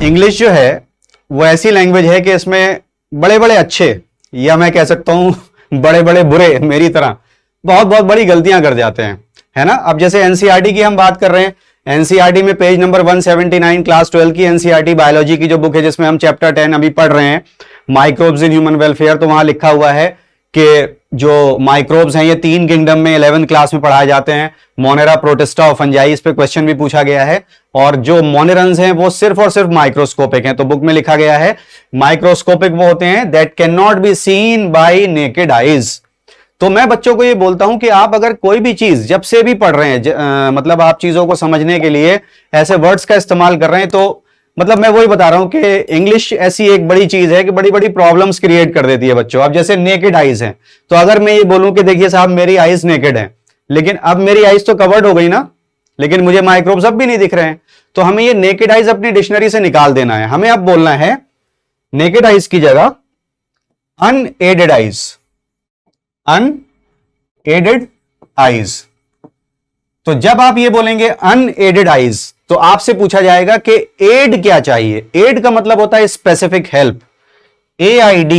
English जो है वो ऐसी लैंग्वेज है कि इसमें बड़े बड़े अच्छे, या मैं कह सकता हूं बड़े बड़े बुरे मेरी तरह बहुत बहुत बड़ी गलतियां कर जाते हैं, है ना। अब जैसे एनसीईआरटी की हम बात कर रहे हैं, एनसीईआरटी में पेज नंबर 179 क्लास 12 की एनसीईआरटी बायोलॉजी की जो बुक है, जिसमें हम चैप्टर 10 अभी पढ़ रहे हैं, माइक्रोब्स इन ह्यूमन वेलफेयर, तो वहां लिखा हुआ है कि जो माइक्रोब्स हैं ये 3 किंगडम में 11th क्लास में पढ़ाए जाते हैं, मोनेरा, प्रोटिस्टा और फंजाई। इस पे क्वेश्चन भी पूछा गया है। और जो मोनेरन्स हैं वो सिर्फ और सिर्फ माइक्रोस्कोपिक हैं। तो बुक में लिखा गया है माइक्रोस्कोपिक वो होते हैं that can not be seen bye naked eyes. तो मैं बच्चों को ये बोलता हूं कि आप अगर कोई भी चीज जब से भी पढ़ रहे हैं, मतलब आप चीजों को समझने के लिए ऐसे वर्ड्स का इस्तेमाल कर रहे हैं, तो मतलब मैं वही बता रहा हूं कि इंग्लिश ऐसी एक बड़ी चीज है कि बड़ी बड़ी प्रॉब्लम्स क्रिएट कर देती है बच्चों। अब जैसे नेकेड आइज हैं, तो अगर मैं ये बोलूं कि देखिए साहब मेरी आइज नेकेड है, लेकिन अब मेरी आइज तो कवर्ड हो गई ना, लेकिन मुझे माइक्रोब्स अब भी नहीं दिख रहे हैं, तो हमें ये नेकेड आइज अपनी डिक्शनरी से निकाल देना है। हमें अब बोलना है नेकेड आइज की जगह अनएडेड आइज, अनएडेड आइज। तो जब आप ये बोलेंगे अनएडेड आइज, तो आपसे पूछा जाएगा कि एड क्या चाहिए। एड का मतलब होता है specific help, AID,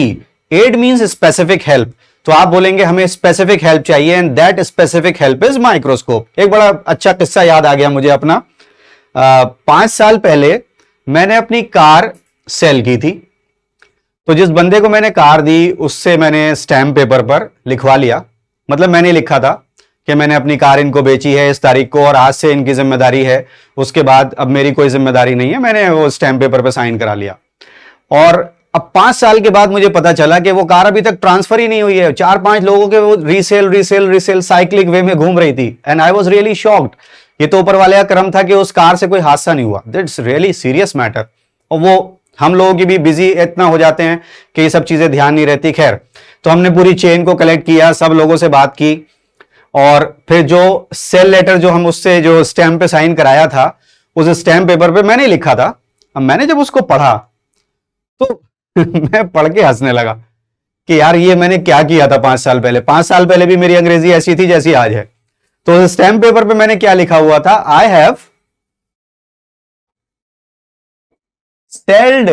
aid means specific help. तो आप बोलेंगे हमें स्पेसिफिक हेल्प चाहिए and that specific help is microscope. एक बड़ा अच्छा किस्सा याद आ गया मुझे अपना। 5 साल पहले मैंने अपनी कार सेल की थी, तो जिस बंदे को मैंने कार दी उससे मैंने स्टैम्प पेपर पर लिखवा लिया, मतलब मैंने लिखा था कि मैंने अपनी कार इनको बेची है इस तारीख को और आज से इनकी जिम्मेदारी है, उसके बाद अब मेरी कोई जिम्मेदारी नहीं है, मैंने वो स्टैम्प पेपर पे साइन करा लिया। और अब 5 साल के बाद मुझे पता चला कि वो कार अभी तक ट्रांसफर ही नहीं हुई है। 4-5 लोगों के वो रीसेल साइक्लिक वे में घूम रही थी and I was really shocked. ये तो ऊपर वाले का क्रम था कि उस कार से कोई हादसा नहीं हुआ। That's really serious matter. और वो हम लोगों की भी बिजी इतना हो जाते हैं कि ये सब चीजें ध्यान नहीं रहती। खैर, तो हमने पूरी चेन को कलेक्ट किया, सब लोगों से बात की, और फिर जो सेल लेटर जो हम उससे जो स्टैम्प पे साइन कराया था, उस स्टैम्प पेपर पे मैंने लिखा था। अब मैंने जब उसको पढ़ा तो मैं पढ़ के हंसने लगा कि यार ये मैंने क्या किया था 5 साल पहले। 5 साल पहले भी मेरी अंग्रेजी ऐसी थी जैसी आज है। तो उस स्टैम्प पेपर पे मैंने क्या लिखा हुआ था, आई हैव सेल्ड।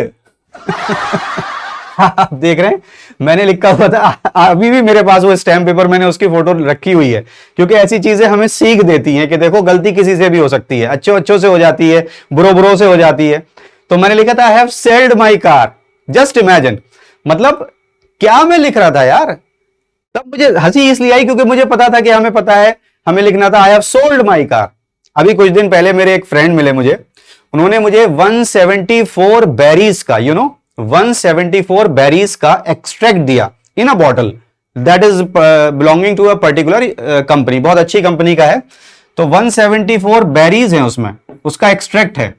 आप देख रहे हैं मैंने लिखा हुआ था, अभी भी मेरे पास वो स्टैम्प पेपर, मैंने उसकी फोटो रखी हुई है, क्योंकि ऐसी चीजें हमें सीख देती हैं कि देखो गलती किसी से भी हो सकती है, अच्छों से हो जाती है, बुरों से हो जाती है। तो मैंने लिखा था I have sailed my car. Just imagine, मतलब क्या मैं लिख रहा था यार। तब मुझे हंसी इसलिए आई क्योंकि मुझे पता था कि हमें पता है हमें लिखना था I have sold my car. अभी कुछ दिन पहले मेरे एक फ्रेंड मिले मुझे, उन्होंने मुझे 174 बेरीज का 174 बेरीज का एक्सट्रैक्ट दिया in a bottle that is belonging to a particular company, बहुत अच्छी कंपनी का है। तो 174 बेरीज हैं उसमें, उसका एक्सट्रैक्ट है।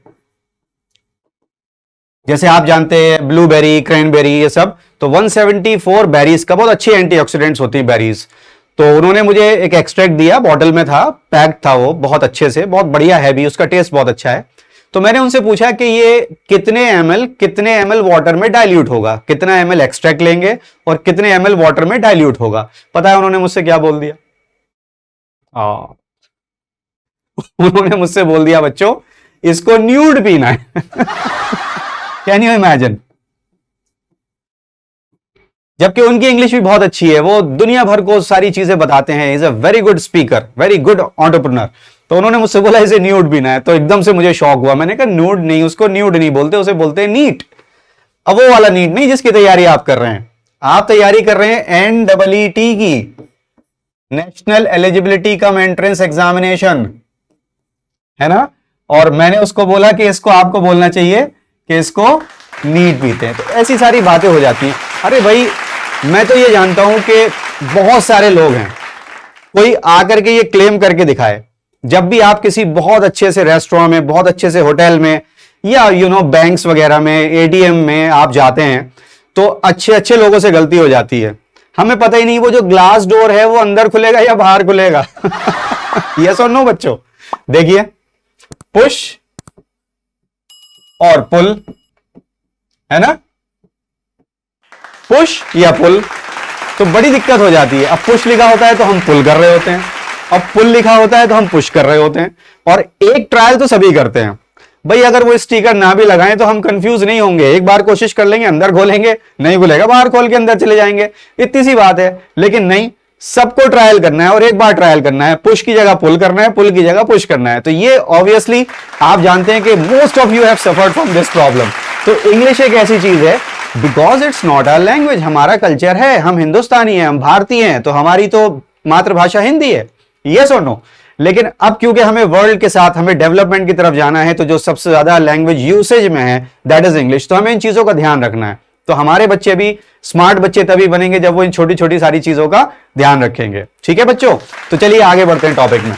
जैसे आप जानते हैं ब्लूबेरी, क्रैनबेरी, ये सब, तो 174 बेरीज का, बहुत अच्छी एंटीऑक्सीडेंट्स होती है बेरीज। तो उन्होंने मुझे एक एक्सट्रैक्ट दिया, बॉटल में था, पैक्ड था वो बहुत अच्छे से, बहुत बढ़िया है भी, उसका टेस्ट बहुत अच्छा है। तो मैंने उनसे पूछा कि ये कितने एम एल वाटर में डाइल्यूट होगा, कितना ml एक्सट्रैक्ट लेंगे और कितने ml वाटर में डाइल्यूट होगा। पता है उन्होंने मुझसे क्या बोल दिया? उन्होंने मुझसे बोल दिया बच्चों इसको न्यूड पीना है। Can you imagine? जबकि उनकी इंग्लिश भी बहुत अच्छी है, वो दुनिया भर को सारी चीजें बताते हैं, is a very good speaker, very good entrepreneur. तो उन्होंने मुझसे बोला इसे न्यूड पीना है, तो एकदम से मुझे शौक हुआ। मैंने कहा न्यूड नहीं, उसको न्यूड नहीं बोलते, उसे बोलते हैं नीट। अब वो वाला नीट नहीं जिसकी तैयारी आप कर रहे हैं, आप तैयारी कर रहे हैं NEET की, national eligibility cum entrance examination, है ना। और मैंने उसको बोला कि इसको आपको बोलना चाहिए कि इसको नीट पीते हैं। तो ऐसी सारी बातें हो जाती हैं। अरे भाई मैं तो ये जानता हूं कि बहुत सारे लोग हैं, कोई आकर के ये क्लेम करके दिखाए, जब भी आप किसी बहुत अच्छे से रेस्टोरेंट में, बहुत अच्छे से होटल में, या बैंक्स वगैरह में, ATM में आप जाते हैं, तो अच्छे लोगों से गलती हो जाती है। हमें पता ही नहीं वो जो ग्लास डोर है वो अंदर खुलेगा या बाहर खुलेगा। यस और नो बच्चों? देखिए, पुश और पुल, है ना, पुश या पुल, तो बड़ी दिक्कत हो जाती है। अब पुश लिखा होता है तो हम पुल कर रहे होते हैं, अब पुल लिखा होता है तो हम पुश कर रहे होते हैं। और एक ट्रायल तो सभी करते हैं, भाई अगर वो स्टिकर ना भी लगाएं तो हम कंफ्यूज नहीं होंगे, एक बार कोशिश कर लेंगे, अंदर खोलेंगे नहीं खुलेगा, बाहर खोल के अंदर चले जाएंगे, इतनी सी बात है। लेकिन नहीं, सबको ट्रायल करना है और एक बार ट्रायल करना है, पुश की जगह पुल करना है, पुल की जगह पुश करना है। तो ये ऑब्वियसली आप जानते हैं कि most of you have suffered from this problem. तो इंग्लिश एक ऐसी चीज है, because it's not our language, हमारा कल्चर है, हम हिंदुस्तानी हैं, हम भारतीय हैं, तो हमारी तो मातृभाषा हिंदी है, यस और नो। लेकिन अब क्योंकि हमें वर्ल्ड के साथ, हमें डेवलपमेंट की तरफ जाना है, तो जो सबसे ज्यादा लैंग्वेज यूसेज में है दैट इज इंग्लिश। तो हमें इन चीजों का ध्यान रखना है। तो हमारे बच्चे भी स्मार्ट बच्चे तभी बनेंगे जब वो इन छोटी छोटी सारी चीजों का ध्यान रखेंगे। ठीक है बच्चों, तो चलिए आगे बढ़ते हैं टॉपिक में।